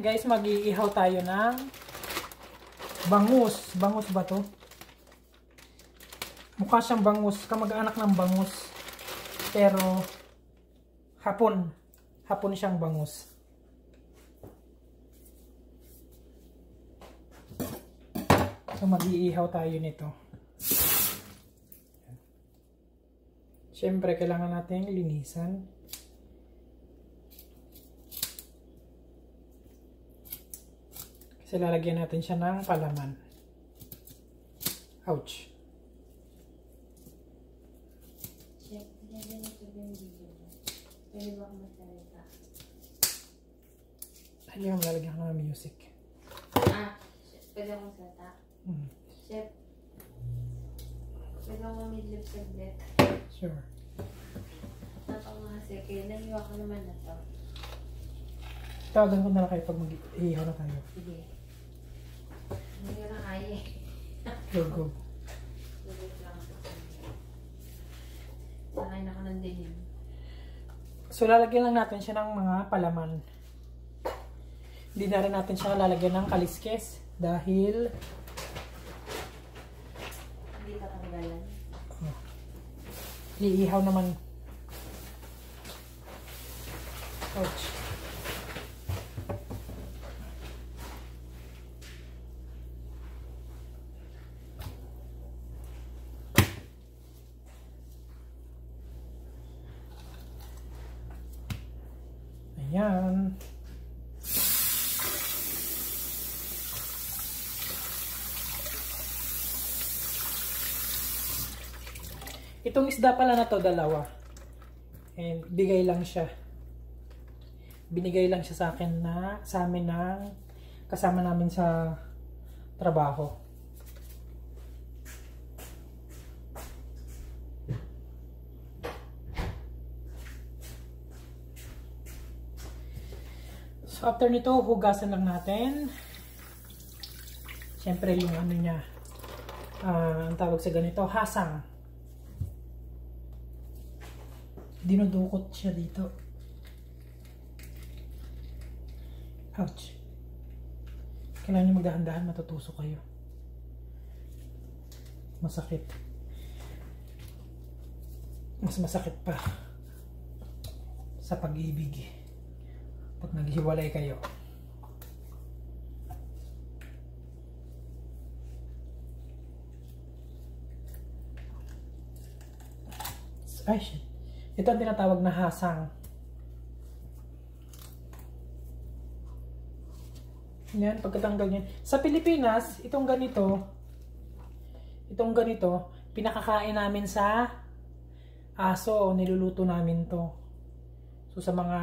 Guys, mag-iihaw tayo ng bangus. Bangus ba to? Mukha siyang bangus. Kamag-anak ng bangus. Pero hapon. Hapon siyang bangus. So mag-iihaw tayo nito. Siyempre, kailangan natin linisan. Kasi lalagyan natin siya ng palaman. Ouch. Chef, ganito yung video. Pwede ba akong magsalita? Ayun, lalagyan ko ng music. Pwede akong salita? Chef, pwede akong midlip saglit? Sure. Napaka kasi, kaya naliwa ko naman na to. Tawagan ko na lang kayo pag mag-ihaw na tayo. Sige. Hindi ko na kaya. Go, go. Sakain ako ng dilim. So, lalagyan lang natin siya ng mga palaman. Hindi na rin natin siya lalagyan ng kaliskes dahil Hindi ka tanggalan. iihaw naman. Ouch. Ayan. Itong isda pala na to, dalawa. And bigay lang siya. Binigay lang siya sa akin sa amin ng kasama namin sa trabaho. So after nito, hugasan lang natin. Siyempre yung ano niya, ang tawag sa ganito, hasang. Dinudukot siya dito. Ouch. Kailangan nyo magdahan-dahan, matutusok kayo. Masakit. Mas masakit pa sa pag-ibig pag naghiwalay kayo. Ay, shit. Ito ang tinatawag na hasang. Yan, pagkatanggal niyan. Sa Pilipinas, itong ganito, pinakakain namin sa aso o niluluto namin to. So, sa mga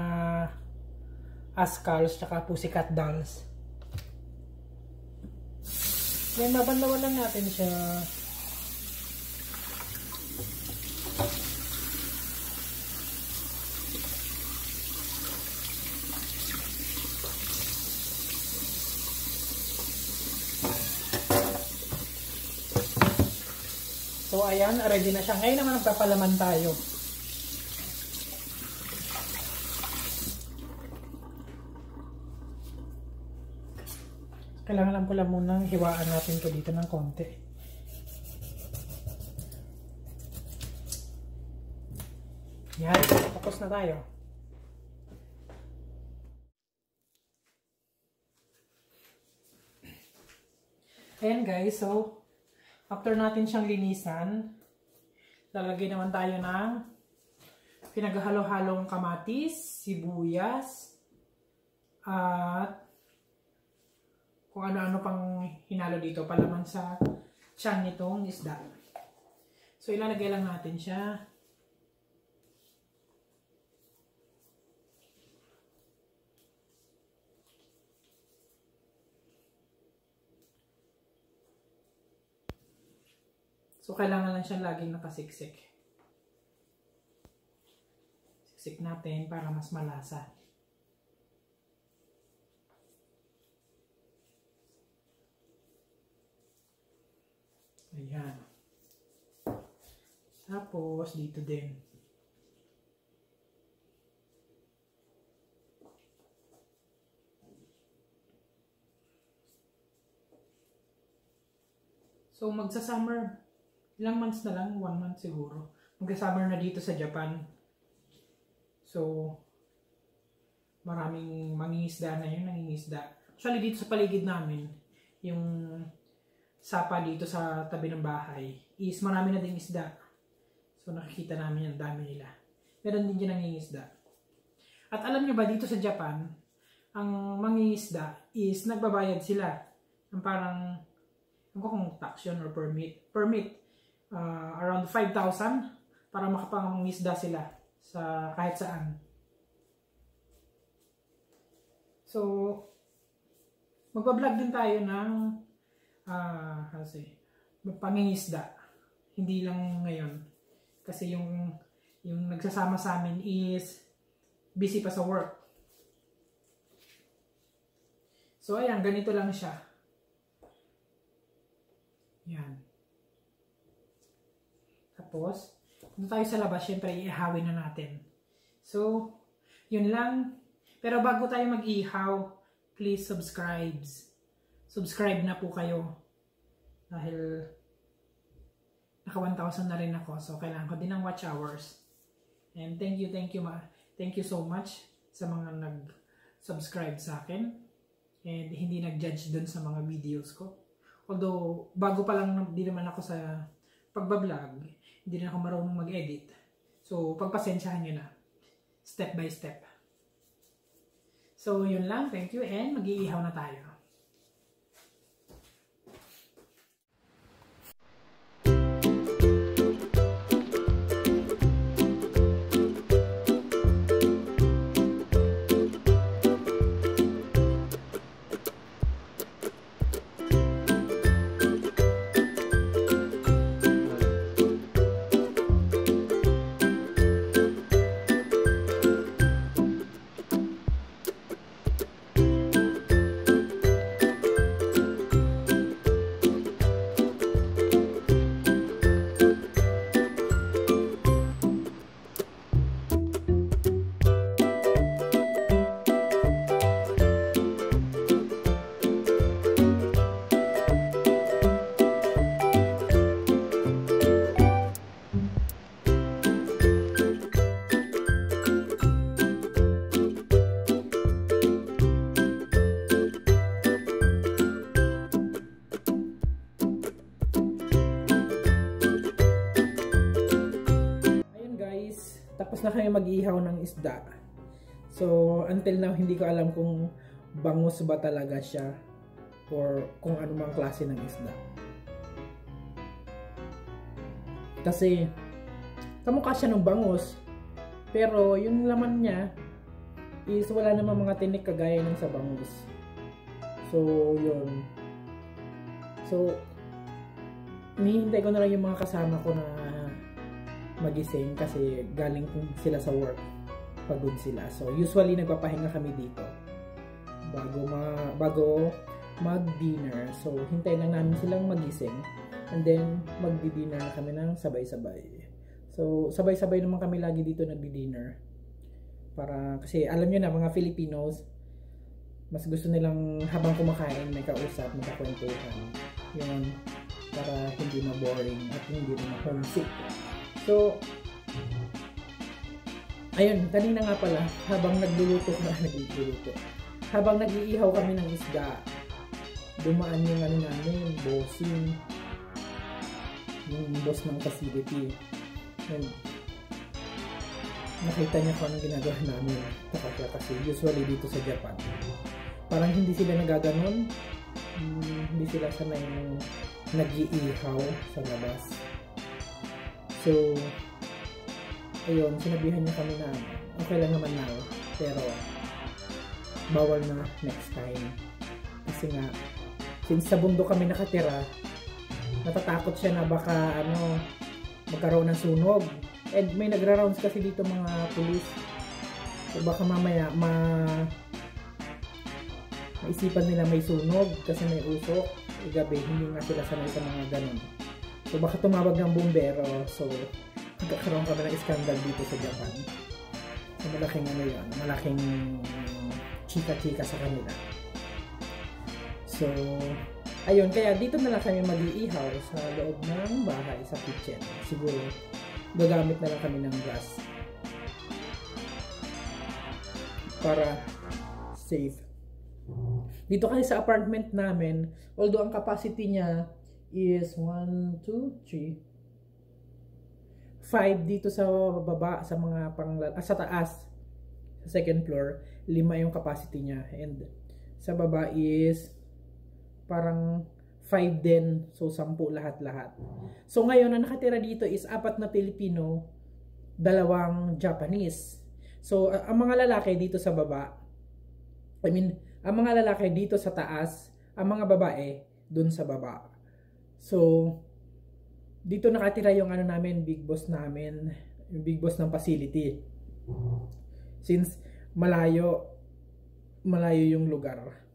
ascals, tsaka pussycat dolls. Yan, nabanlawan lang natin siya. So, ayan, ready na siya. Ngayon naman nagpapalaman tayo. Kailangan lang pala munang hiwaan natin to dito ng konti. Yan, tapos na tayo. Ayan guys, so after natin siyang linisan, lalagay naman tayo ng pinaghalo-halong kamatis, sibuyas, at kung ano-ano pang hinalo dito, palaman sa tiyan nitong isda. So, ilalagay lang natin siya. So, kailangan lang siya laging nakasiksik. Siksik natin para mas malasa. Ayan. Tapos, dito din. So, magsa-summer, ilang months na lang, 1 month siguro. Magsa-summer na dito sa Japan. So, maraming mangingisda na yun, nangingisda. Actually, dito sa paligid namin, yung sapa dito sa tabi ng bahay, is marami na din isda. So, nakikita namin yung dami nila. Meron din dyan nangingisda. At alam nyo ba, dito sa Japan, ang mangingisda is nagbabayad sila. Ang parang, kung tax yun or permit around 5,000 para makapangisda sila sa kahit saan. So, magbablog din tayo ng pangingisda. Hindi lang ngayon. Kasi yung nagsasama sa amin is busy pa sa work. So, ayan, ganito lang siya. Yan. Tapos, kung tayo sa labas, syempre, iihawin na natin. So, yun lang. Pero bago tayo mag-ihaw, please subscribe. Subscribe na po kayo. Dahil, naka 1,000 na rin ako. So, kailangan ko din ng watch hours. And thank you so much sa mga nag-subscribe sa akin. And hindi nag-judge dun sa mga videos ko. Although, bago pa lang din naman ako sa pagbablog, hindi na ako marunong mag-edit. So, pagpasensyahan nyo na. Step by step. So, yun lang. Thank you and mag-iihaw na tayo. Tapos na kami mag-ihaw ng isda. So, until now, hindi ko alam kung bangus ba talaga siya or kung anumang klase ng isda. Kasi, kamukha siya ng bangus. Pero, yung laman niya is wala namang mga tinik kagaya ng sa bangus. So, yun. So, hinihintay ko na lang yung mga kasama ko na magising kasi galing sila sa work, pagod sila. So usually nagpapahinga kami dito bago mag-dinner. So hintayin lang namin silang magising and then magdi-dinner na kami ng sabay-sabay. So sabay-sabay naman kami lagi dito nagdi-dinner. Para kasi alam niyo na mga Filipinos, mas gusto nilang habang kumakain may kausap, magkakwentuhan. Yun, para hindi na boring at hindi na homesick. So, ayun, kanina nga pala, habang habang nag-iihaw kami ng isda, dumaan yung ano namin, bossing, yung boss ng facility. And, nakita niya kung anong ginagawa namin. Kasi usually dito sa Japan, parang hindi sila nagaganon, hindi sila sanay nag-iihaw sa labas. So, ayun, sinabihan niya kami na okay lang naman na, pero bawal na next time. Kasi nga, since sa bundok kami nakatira, natatakot siya na baka magkaroon ng sunog. And may nagra-rounds kasi dito mga pulis. So baka mamaya maisipan nila may sunog kasi may usok. Gabi, hindi nga sila sanay sa mga ganun. So baka tumawag ng bumbero. So magkakaroon kami ng scandal dito sa Japan. So malaking malaking chika-chika sa kanila. So ayun, kaya dito na lang kami mag-iihaw sa loob ng bahay, sa kitchen. Siguro gagamit na lang kami ng gas para safe. Dito kasi sa apartment namin, although ang capacity niya is 1, 2, 3, 5 dito sa baba, sa mga sa taas, sa second floor, 5 yung capacity niya, and sa baba is parang 5 din, so 10 lahat-lahat. So ngayon, ang nakatira dito is 4 na Pilipino, 2 Japanese. So ang mga lalaki dito sa baba, ang mga lalaki dito sa taas, ang mga babae dun sa baba. So dito nakatira yung namin, big boss namin, yung big boss ng facility. Since malayo yung lugar.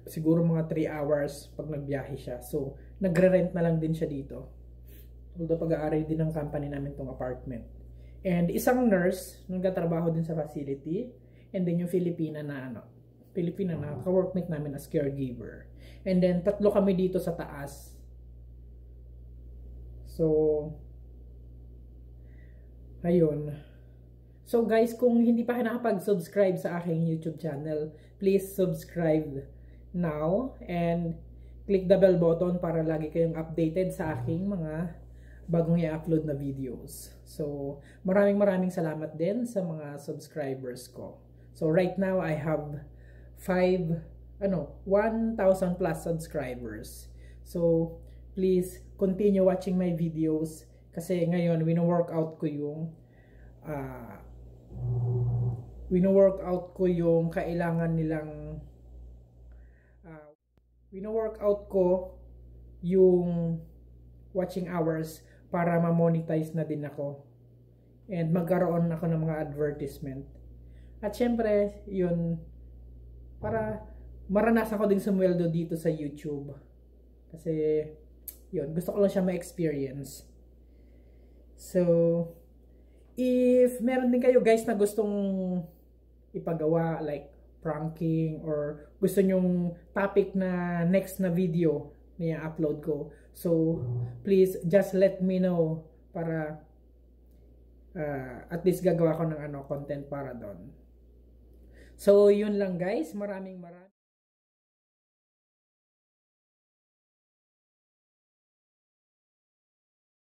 Siguro mga 3 hours pag nagbiyahe siya. So, nagre-rent na lang din siya dito. Although pag-aari din ng company namin tong apartment. And isang nurse, nagtatrabaho din sa facility. And then yung Filipina na ka-workmate namin as caregiver. And then 3 kami dito sa taas. So, ayun. So guys, kung hindi pa kayo nakapag-subscribe sa aking YouTube channel, please subscribe now and click the bell button para lagi kayong updated sa aking mga bagong i-upload na videos. So, maraming salamat din sa mga subscribers ko. So, right now I have 1,000 plus subscribers. So, please continue watching my videos kasi ngayon wino-workout ko yung kailangan nilang wino-workout ko yung watching hours para ma-monetize na din ako and magkaroon ako ng mga advertisement. At syempre, yun, para maranasan ko din sumweldo dito sa YouTube. Kasi, yun, gusto ko lang siya ma-experience. So, if meron din kayo guys na gustong ipagawa, like pranking, or gusto nyong topic na next na video na i-upload ko, so please just let me know para at least gagawa ko ng content para doon. So yun lang guys, maraming